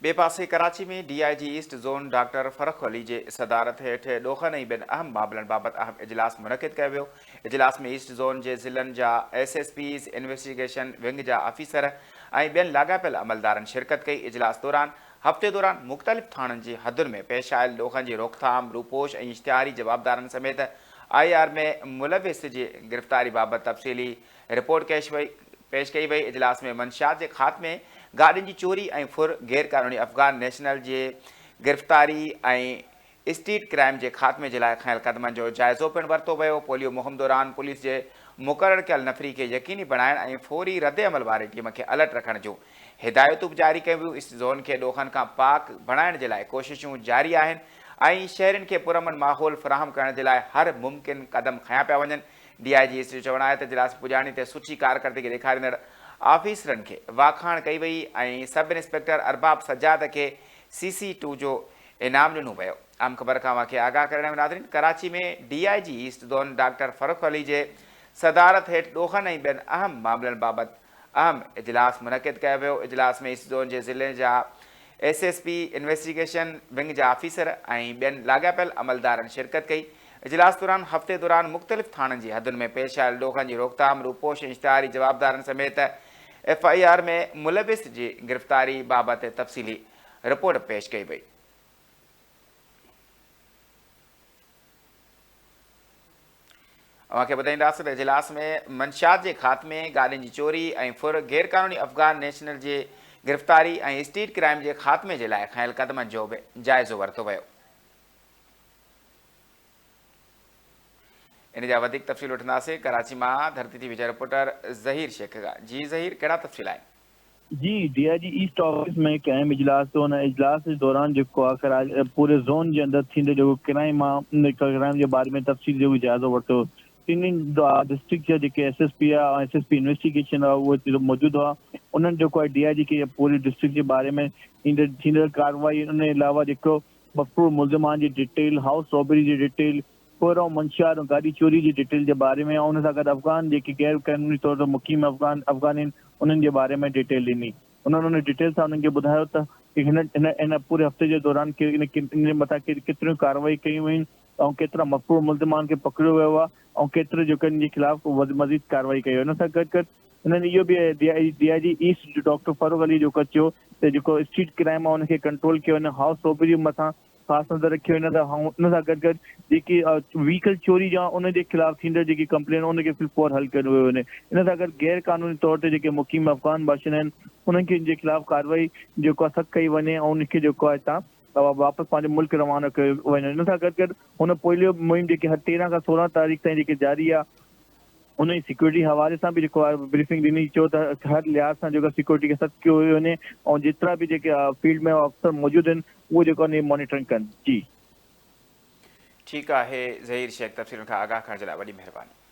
बे पासे कराची में DIG east zone doctor Farrukh Ali जे सदारत हेठ ॾोखनि ऐं ॿियनि अहम मामलनि बाबति अहम इजलास मुनक़िद कयो वियो। इजलास में ईस्ट ज़ोन जे ज़िलनि जा SSPs, इन्वेस्टिगेशन विंग जा ऑफिसर ऐं ॿियनि लाॻापियल अमलदारनि शिरकत कई। इजलास दौरान हफ़्ते दौरान मुख़्तलिफ़ थाणनि जी हदुनि में पेश आयल ॾोखनि जी रोकथाम, रूपोश ऐं इश्तिहारी जवाबदारनि समेत IR में मुलविस जी गिरफ़्तारी बाबति तफ़सीली रिपोर्ट पेश कई वई। इजलास में मंशियात जे ख़ात्मे, गाॾियुनि जी चोरी ऐं फुर, गैर क़ानूनी अफ़गान नेशनल जे गिरफ़्तारी ऐं स्ट्रीट क्राइम जे ख़ात्मे जे लाइ खयल क़दमनि जो जाइज़ो पिणु वरितो वियो। पोलियो मुहिम दौरान पुलिस जे मुक़ररु कयल नफ़री खे यकीनी बणाइण ऐं फौरी रद्द अमल वारे टीम खे अलर्ट रखण जूं हिदायतूं बि जारी कयूं वियूं। ईस्ट ज़ोन खे ॾोखनि खां पाक बणाइण जे लाइ कोशिशूं जारी आहिनि ऐं शहरनि खे पुरअमन माहौल फ़राहम करण जे लाइ हर मुमकिन क़दम खयां पिया वञनि। DIG ईस्ट जो चवणु आहे त इजलास पुॼाणी ते सुठी कारकर्दगी ॾेखारींदड़ ऑफिसरनि खे वाखाण कई वई ऐं सब इंस्पेक्टर अरबाब सजाद खे CC2 जो इनाम ॾिनो वियो। अहम ख़बर खां वाक़े आगाह करण में नाज़रीन, कराची में DIG east zone doctor Farrukh Ali जे सदारत हेठि ॾोखनि ऐं ॿियनि अहम मामलनि बाबति अहम इजलास मुनक़िद कयो वियो। इजलास में ईस्ट ज़ोन जे ज़िले जा SSP, इन्वेस्टिगेशन विंग जा ऑफिसर ऐं ॿियनि लाॻापियल अमलदारनि शिरकत कई। इजलास दौरान हफ़्ते दौरान मुख़्तलिफ़ थाणनि जी हदुनि में पेश आयल ॾोखनि जी रोकथाम, रूपोश ऐं इश्तिहारी जवाबदारनि समेत FIR में मुलविस जी गिरफ़्तारी बाबति तफ़सीली रिपोर्ट पेश कई वई। अव्हांखे ॿुधाईंदासीं त इजलास में मंशियात जे ख़ात्मे, गाॾियुनि जी चोरी ऐं फुर, गैर क़ानूनी अफ़गान नेशनल जे गिरफ़्तारी ऐं स्ट्रीट क्राइम जे ख़ात्मे जे लाइ खयल क़दमनि जो बि जाइज़ो वरितो वियो। इन जा वधीक तफ़सील वठंदासीं कराची मां धरती TV जा रिपोर्टर ज़हीर शेख खां। जी ज़हीर, कहिड़ा तफ़सील आहिनि? जी, DIG ईस्ट ऑफिस में क़ाइम इजलास तो हुन इजलास जे दौरान जेको आहे पूरे ज़ोन जे अंदरि थींदे जेको क्राइम जे बारे में तफ़सील जो जाइज़ो वरितो। टिनी डिस्ट्रिक्ट जा जेके SSP आहे ऐं SSP इन्वेस्टिगेशन आहे उहे मौजूदु हुआ। उन्हनि जेको आहे DIG खे पूरे डिस्ट्रिक्ट जे बारे में थींदड़ कार्रवाई, उन अलावा जेको मफ़रूज़ मुल्ज़िमान जी डिटेल, हाउस रॉबरी जी डिटेल, फुर ऐं मंशियात ऐं गाॾी चोरी जी डिटेल जे बारे में, ऐं उन सां गॾु अफ़गान जेके गैर क़ानूनी तौर ते मुक़ीम अफ़गान आहिनि उन्हनि जे बारे में डिटेल ॾिनी। उन्होंने डिटेल सां उन्हनि खे ॿुधायो त हिन पूरे हफ़्ते जे दौरान इन मथां केतिरियूं कार्रवाई कयूं आहिनि ऐं केतिरा मफ़रूज़ मुल्ज़िमान खे पकड़ियो वियो आहे ऐं केतिरे जेके इन जे ख़िलाफ़ मज़ीद कार्रवाई कई। हुन सां गॾु हुननि इहो बि DIG ईस्ट डॉक्टर फ़रूख़ अली जेको चयो त जेको स्ट्रीट क्राइम आहे उनखे कंट्रोल कयो, हिन हाउस रॉबरी मथां ख़ासि नज़र रखियो। हिन सां गॾु जेकी व्हीकल चोरी जा उनजे ख़िलाफ़ थींदड़ जेकी कंप्लेन उनखे फिलहाल हल कयो वियो वञे। इन सां गॾु गैर क़ानूनी तौर ते जेके मुक़ीम अफ़गान बाशिंदा आहिनि उन्हनि खे जे ख़िलाफ़ कार्रवाई जेको आहे सख़्तु कई वञे ऐं उनखे जेको आहे हितां वापसि पंहिंजे मुल्क रवाना कयो वञे। हिन सां गॾु हुन पोलियो मुहिम जेकी 13 खां 16 तारीख़ ताईं जेकी जारी आहे उन जी सिक्योरिटी हवाले सां बि जेको आहे ब्रीफिंग ॾिनी, चयो त हर लिहाज़ सां जेको सिक्योरिटी खे सख़्तु कयो वञे ऐं जेतिरा बि जेके फील्ड में अफ़सर मौजूदु आहिनि उहे जेको आहे मॉनिटरिंग कनि। जी ठीकु आहे ज़हीर शेख, तफ़सीलुनि खां आगाह करण जे लाइ वॾी महिरबानी।